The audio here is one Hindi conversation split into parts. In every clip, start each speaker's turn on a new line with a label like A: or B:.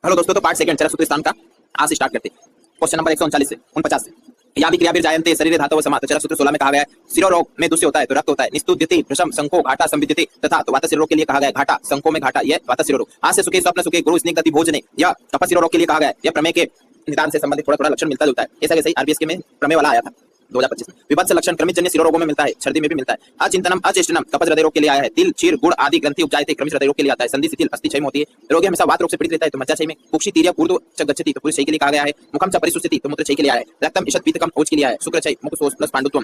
A: हेलो दोस्तों, तो पार्ट सेकंड चरक सूत्र स्थान का आज से स्टार्ट करते हैं। क्वेश्चन नंबर 139 से 49 से या भी क्रियावीर जायन्ते शरीर धातव समात। चरक सूत्र 16 में कहा गया है शिरोरोग में दुष्य होता है तो रक्त होता है, निस्तुद्यति भ्रशम संको घाटा संविद्यते तथा। तो वात शिरोरोग के लिए कहा गया है घाटा, संको में घाटा, यह वात शिरोरोग। आज से सुखे स्वप्न सुखे गुरु स्निग्धति भोजने या कफ शिरोरोग के लिए कहा गया है, यह प्रमेय के निदान से संबंधित थोड़ा लक्षण मिलता जुलता है। ऐसा कैसे आरबीएस के में प्रमेय वाला आया था 2025 में। विभत्स लक्षण क्रमित जन्य शिरोरोगों में मिलता है, छर्दी में भी मिलता है। अचिंतनम अचेष्टनम कपज हृदय रोग के लिए आया है। तिल चीर गुड़ आदि ग्रंथि उपजाए थे, क्रमित हृदय रोग के लिए आता है। संधि शिथिल अस्थि क्षय में होती है। रोगी हमेशा वात रोग से पीड़ित रहता है तो मज्जा क्षय में। कुक्षि तीर्य ऊर्ध्व च गच्छति तो पुरुष क्षय के लिए कहा गया है। मुखम च परिसुष्टि तो मूत्र क्षय के लिए आया है। रक्तम ईषत पीतकम ओज के लिए आया है। शुक्र क्षय मुख शोष प्लस पांडुत्वम,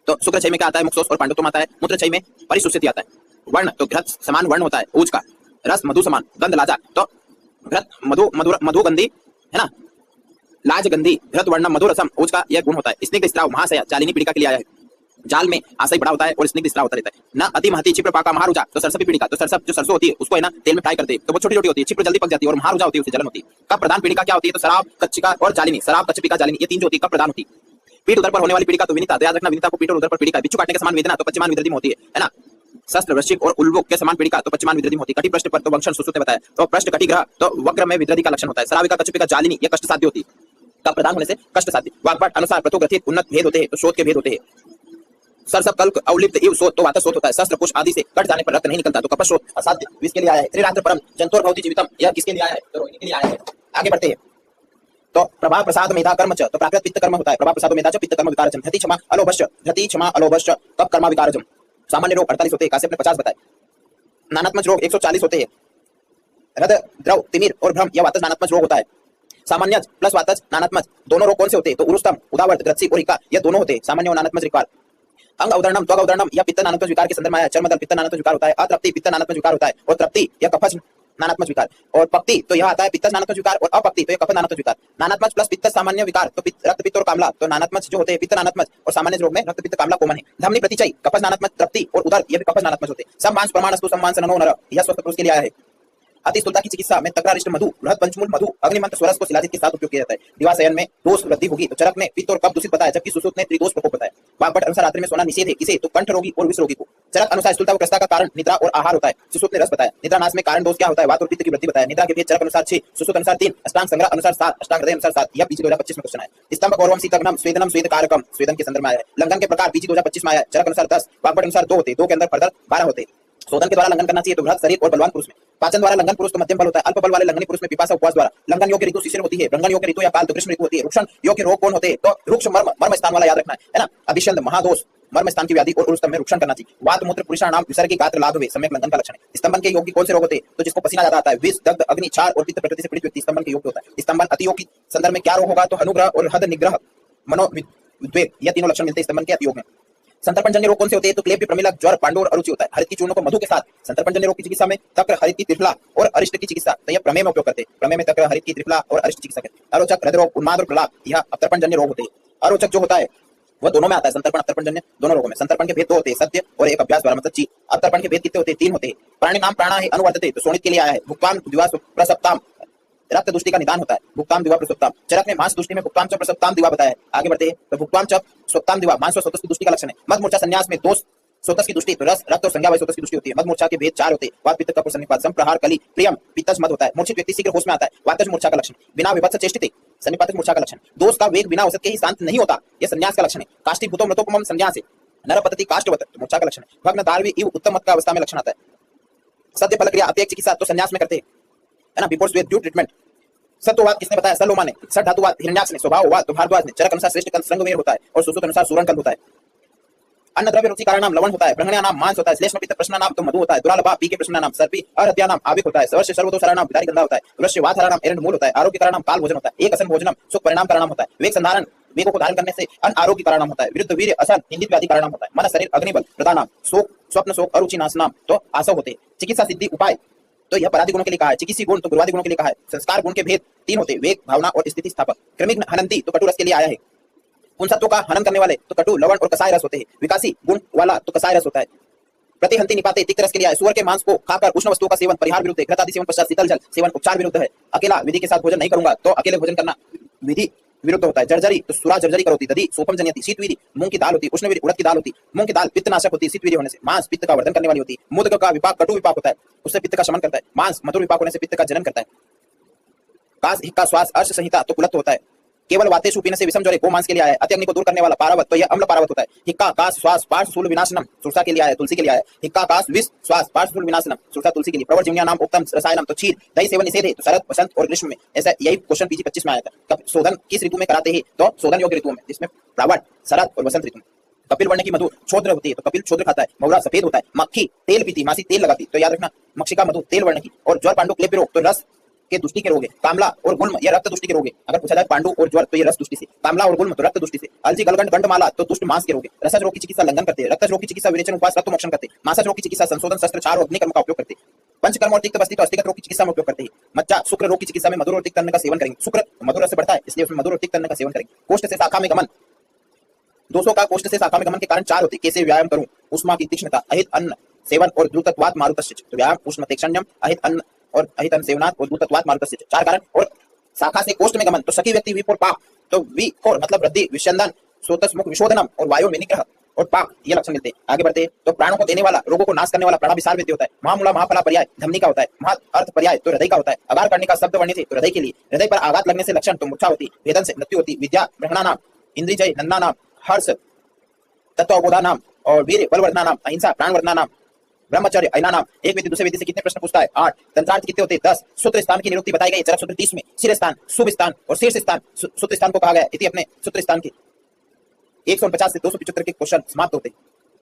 A: तो शुक्र क्षय में क्या आता है? मुख शोष और पांडुत्वम आता है। मूत्र क्षय में परिसुष्टि आता है। वर्ण तो घृत समान वर्ण होता है ओज का, रस मधु समान, गंध लाजा तो घृत मधु मधुगंधी है ना, लाज गंधी घृत वर्ण मधुर रसम ओज का यह गुण होता है। स्निग्ध स्त्राव महाशय जालिनी पीड़िका के लिए आया है। जाल में आशय बड़ा होता है और स्निग्ध स्त्राव होता रहता है। न अति महती क्षिप्र पाका महारुजा तो सरसपी पीड़िका, तो सरसप जो सरसों होती है उसको है ना तेल में फ्राई करते हैं तो वो छोटी छोटी होती है, क्षिप्र जल्दी पक जाती है। और महारुजा होती है उससे जलन होती है। कप प्रधान पीड़िका क्या होती है? तो शराब कच्चिका और जालिनी, शराब कच्चिका जालिनी ये तीन जो होती है कप प्रधान होती है। पीठ उधर पर होने वाली पीड़िका तो विनीता, याद रखना विनीता को पीठ और उधर पर पीड़िका। बिच्छू काटने के समान वेदना तो पश्चिमान विद्रदी में होती है ना। शस्त्र वृश्चिक और उल्बुक के समान पीड़िका तो पश्चिमान विद्रदी में होती है। कटी पृष्ठ पर तो वंशन सुसुप्त बताया, तो पृष्ठ कटी ग्रह तो वक्र में विद्रदी का लक्षण होता है। शराबिका कच्चिका जालिनी ये कष्ट साध्य होती है, का प्रदान होने से कष्ट साध्य। वाग्भट अनुसार प्रतुग्रथित उन्नत भेद होते हैं तो शोध के भेद होते हैं। सरसप कल्क अवलिप्त इव शोध तो वात शोध होता है। शस्त्र कुश आदि से कट जाने पर रक्त नहीं निकलता तो कपश शोध असाध्य इसके लिए आया है। त्रिरात्र परम जंतुर भवति जीवितम यह किसके लिए आया है? तो रोहिणी के लिए आया है। आगे बढ़ते हैं तो प्रभाव प्रसाद मेधा कर्म च तो प्राकृत पित्त कर्म होता है। प्रभाव प्रसाद मेधा च पित्त कर्म विकारजम। धति क्षमा अलोभश्च धति क्षमा अलोभश्च कप कर्म विकारजम। सामान्य रोग 48 होते हैं, काश्यप ने 50 बताए। नानात्मक रोग 140 होते हैं। हृदय द्रव तिमिर और भ्रम यह वातज नानात्मक रोग होता है। सामान्य प्लस वातज नानात्मज दोनों रोग कौन से होते हैं? तो उरुस्तम उदावर्त ग्रत्सी और इका यह दोनों होते हैं सामान्य और नानात्मज विकार। अंग अवतरणम त्वग अवतरणम यह पित्त नानात्मज विकार के संदर्भ में आया। चर्मदल पित्त नानात्मज विकार होता है। अतृप्ति पित्त नानात्मज विकार होता है और तृप्ति यह कफज नानात्मज विकार। और पक्ति तो यह आता है पित्त नानात्मज विकार और अपक्ति तो यह कफ नानात्मज विकार। नानात्मज प्लस पित्त सामान्य विकार तो रक्त पित्त और कामला तो नानात्मज जो होते हैं पित्त नानात्मज और सामान्य रोग में रक्त पित्त कामला कॉमन है। धमनी प्रतिचय कफज नानात्मज, तृप्ति और उदर यह भी कफज नानात्मज होते हैं। सम्मांस प्रमाणस्तु सम्मांस ननो नर यह स्वस्थ पुरुष के लिए आया है। अति स्थूलता की चिकित्सा में तक्रारिष्ट मधु बृहद पंचमूल मधु अग्निमंत्र स्वरस को शिलाजित के साथ उपयोग किया जाता है। दिवाशयन में दोष वृद्धि होगी तो चरक में पित्त और कफ दूषित बताया, जबकि सुश्रुत ने त्रिदोष प्रकोप बताया। वाग्भट अनुसार रात्रि में सोना निषेध है, किसे? तो कंठ रोगी और विष रोगी को। चरक अनुसार स्थूलता व ग्रस्ता का कारण निद्रा और आहार होता है। सुश्रुत ने रस बताया। निद्रा नाश में कारण दोष क्या होता है? वात और पित्त की वृद्धि बताया। निद्रा के भेद चरक अनुसार 6, सुश्रुत अनुसार 3, अष्टांग संग्रह अनुसार 7, अष्टांग हृदय अनुसार 7। यह पीजी 2025 में क्वेश्चन है। स्तंभ गौरवम सीतग्नम स्वेदनम स्वेद कारकम स्वेदन के संदर्भ में आया है। लंघन के प्रकार पीजी 2025 में आया है। चरक अनुसार 10, वाग्भट अनुसार 2 होते, 2 के अंदर फर्दर 12 होते। शोधन के द्वारा लंघन करना चाहिए तो बृहत शरीर और बलवान पुरुष में। पाचन द्वारा लंघन पुरुष तो मध्यम बल होता है। अल्प बल वाले लंघनी पुरुष में पिपासा उपवास द्वारा। लंघन योग्य ऋतु शिशिर होती है। रंगन योग्य ऋतु या काल तो ग्रीष्म ऋतु होती है। रुक्षण योग्य रोग कौन होते हैं? तो रुक्ष मर्म स्थान वाला याद रखना है ना। अभिषंद महादोष मर्म स्थान की व्याधि और उरुस्तम में रुक्षण करना चाहिए। वात मूत्र पुरुषा नाम विसर्गी गात्र लाघवे सम्यक लंघन का लक्षण है। स्तंभन के योग्य कौन से रोग होते हैं? तो जिसको पसीना ज्यादा आता है, विष दग्ध अग्नि क्षार और पित्त प्रकृति से पीड़ित व्यक्ति स्तंभन के योग्य होता है। स्तंभन अतियोग के संदर्भ में क्या रोग होगा? तो अनुग्रह और हद निग्रह मनोविद्वेग यह तीनों लक्षण मिलते हैं स्तंभन के अतियोग में। संतर्पणजन्य रोग कौन से होते हैं? तो क्लेप प्रमिलक ज्वर पांडु और अरुचि होता है। हरित की चूर्ण को मधु के साथ संतर्पणजन्य रोग की चिकित्सा में तक्र हरित की त्रिफला और अरिष्ट की चिकित्सा तो यह प्रमेय में उपयोग करते हैं। प्रमेय में तक्र हरित की त्रिफला और अरिष्ट चिकित्सा करते हैं। अरोचक हृदय रोग उन्माद और प्रलाप यह अपतर्पणजन्य रोग होते हैं। अरोचक जो होता है वह दोनों में आता है, संतर्पण अपतर्पणजन्य दोनों रोगों में। संतर्पण के भेद 2 होते हैं, सत्य और एक अभ्यास द्वारा मतलब ची। अपतर्पण के भेद कितने होते हैं? 3 होते हैं। प्राणी नाम प्राणा है अनुवर्तते तो शोणित के लिए आया है। भुक्ताम दिवा प्रसप्ताम रक्त दुष्टि का निदान होता है। भुक्ताम दिवा प्रसप्ताम। चरक ने मांस दुष्टि में भुक्ताम च प्रसप्ताम दिवा बताया है। आगे बढ़ते हैं तो भुक्ताम च स्वप्ताम दिवा मांस व स्वतस की दुष्टि का लक्षण है। मद मूर्छा संन्यास में दोष स्वतस की दुष्टि तो रस रक्त और संज्ञा व स्वतस की दुष्टि होती है। मद मूर्छा के भेद 4 होते हैं। वात पित्त कफ सन्निपात संप्रहार कली प्रियम पित्तज मद होता है। मूर्छित व्यक्ति शीघ्र होश में आता है। वातज मूर्छा का लक्षण। बिना विभत्स चेष्टिते सन्निपातज मूर्छा का लक्षण। दोष का वेग बिना औसत के ही शांत नहीं होता, यह संन्यास का लक्षण है। काष्टी भूतो मृतोपम संज्ञा से नरपतति काष्ठवत मूर्छा का लक्षण है। भग्न दार्वी इव उत्तम मत का अवस्था में लक्षण आता है। सद्य फल क्रिया अत्येक चिकित्सा तो संन्यास में करते हैं है ना। Before due treatment. सत्ववाद किसने बताया? सलोमा ने। सठ धातुवाद हिरण्याक्ष ने। स्वभाववाद तो भारद्वाज ने। चरक अनुसार श्रेष्ठ कंद श्रृंगवीर होता है और सुश्रुत अनुसार सूरण कंद होता है। अन्न द्रव्य रुचि कारण नाम लवण होता है। ब्रह्मण्या नाम मांस होता है। श्लेष्म पित्त प्रश्न नाम तो मधु होता है। दुरालभा पी के प्रश्न नाम सर्पी अरहत्या नाम आविक होता है। सर्वस्य सर्वतो सारा नाम विदारी गंधा होता है। वृश्य वात नाम एरंड मूल होता है। आरोग्य कारण नाम काल भोजन होता है। एक असन भोजनम सुख परिणाम कारण होता है। वेग संधारण वेगों को धारण करने से अन आरोग्य कारण नाम होता है। विरुद्ध वीर्य असन निंदित व्याधि कारण नाम होता है। मन शरीर अग्निबल प्रधान नाम शोक स्वप्न शोक अरुचि नाश नाम तो आसव होते हैं। चिकित्सा सिद्धि उपाय तो यह पराधि गुणों के लिए कहा है। चिकित्सीय गुण तो गुरुवादि गुणों के लिए कहा है। संस्कार गुण के भेद 3 होते हैं, वेग भावना और स्थिति स्थापक। क्रमिक हनंती तो कटु रस के लिए आया है। उन सत्वों का हनन करने वाले तो कटु लवण और कसाय रस होते हैं। विकासी गुण वाला तो कसाय रस होता है। प्रतिहंती निपाते तिक्त रस के लिए आया। सुअर के मांस को खाकर उष्ण वस्तुओं का सेवन परिहार विरुद्ध है। घृत आदि सेवन पश्चात शीतल जल सेवन उपचार विरुद्ध है। अकेला विधि के साथ भोजन नहीं करूंगा तो अकेले भोजन करना विधि विरुद्ध होता है। जर्जरी तो सुरा जर्जरी करोती। दधी सोपम जनयति। शीतवीरी मूंग की दाल होती है। उष्णवीरी उड़द की दाल होती है। मूंग की दाल पित्तनाशक होती है शीतवीरी होने से। मांस पित्त का वर्धन करने वाली होती है। मोदक का विपाक कटु विपाक होता है, उससे पित्त का शमन करता है। मांस मधुर विपाक होने से पित्त का जनन करता है। कास हिक्का श्वास अर्श संहिता तो कुलत्व होता है। केवल वातेषु पीने से विषम ज्वरे को मांस के लिए आया है। अति अग्नि को दूर करने वाला पारावत तो यह अम्ल पारावत होता है। हिक्का कास श्वास पार्श्व शूल विनाशनम सुरसा के लिए आया है, तुलसी के लिए आया है। हिक्का कास विष श्वास पार्श्व शूल विनाशनम सुरसा तुलसी के लिए। प्रवर जीवनिया नाम उत्तम रसायनम तो क्षीर दही सेवन निषेध है तो शरद वसंत और ग्रीष्म में। ऐसा यही क्वेश्चन पीजी 25 में आया था। कब शोधन किस ऋतु में कराते हैं तो शोधन योग्य ऋतुओं में, जिसमें प्रावण शरद और वसंत ऋतु में। कपिल वर्ण की मधु क्षोद्र होती है तो कपिल क्षोद्र खाता है। मौरा सफेद होता है। मक्खी तेल पीती, मासी तेल लगाती, तो याद रखना मक्षिका मधु तेल वर्ण की। और ज्वर पांडु क्लेप रोग तो रस के दुष्टि के रोग है। कामला और गुल्म यह रक्त दुष्टि के रोग है। अगर पूछा जाए पांडु और ज्वर तो ये रस दुष्टि से, कामला और गुल्म तो रक्त दुष्टि से। अलजी गलगंड गंडमाला तो दुष्ट मांस के रोग है। रसज रोग की चिकित्सा लंघन करते हैं। रक्तज रोग की चिकित्सा विरेचन उपवास रक्त मोक्षण करते हैं। मासज रोग की चिकित्सा संशोधन शस्त्र क्षार और अग्निकर्म का उपयोग करते हैं। पंचकर्म और तिक्त बस्ती तो अस्थिगत रोग की चिकित्सा में उपयोग करते हैं। मज्जा शुक्र रोग की चिकित्सा में मधुर और तिक्त अन्न का सेवन करेंगे। शुक्र मधुर रस से बढ़ता है इसलिए उसमें मधुर और तिक्त अन्न का सेवन करेंगे। कोष्ठ से शाखा में गमन, दोषों का कोष्ठ से शाखा में गमन के कारण 4 होते। कैसे व्यायाम करूं, उष्मा की तीक्ष्णता, अहित अन्न सेवन और द्रुतत्वात् मारुतस्य। तो व्यायाम उष्ण तीक्ष्ण्यम अहित अन्न और अहित अन्न सेवनात् और द्रुतत्वात् मारुतस्य 4 कारण। और शाखा से कोष्ठ में गमन तो सखी व्यक्ति विप और पाक, तो वी और मतलब वृद्धि विषंदन सोतस्मुख विशोधनम और वायु में निग्रह और पाक ये लक्षण मिलते हैं। आगे बढ़ते हैं तो प्राणों को देने वाला रोगों को नाश करने वाला प्राणाभिसार विद्य होता है। महामूला महाफला पर्याय धमनी का होता है। महा अर्थ पर्याय तो हृदय का होता है। अगार करने का शब्द वर्णित है तो हृदय के लिए। हृदय पर आघात लगने से लक्षण तो मूर्छा होती, वेदन से मृत्यु होती, विद्या ग्रहणा नाम, इंद्रिय जय नंदा नाम, हर्ष तत्वबोधा नाम और वीर बलवर्धना नाम, अहिंसा प्राणवर्धना नाम, ब्रह्मचर्य ऐना नाम। एक व्यक्ति दूसरे व्यक्ति से कितने प्रश्न पूछता है 8। तंत्रार्थ कितने होते हैं 10। सूत्र स्थान की निरुक्ति बताई गई चरक सूत्र 30 में। शिर स्थान, शुभ स्थान और शीर्ष स्थान सूत्र स्थान को कहा गया। इति अपने सूत्र स्थान के 149 से 275 के क्वेश्चन समाप्त होते हैं।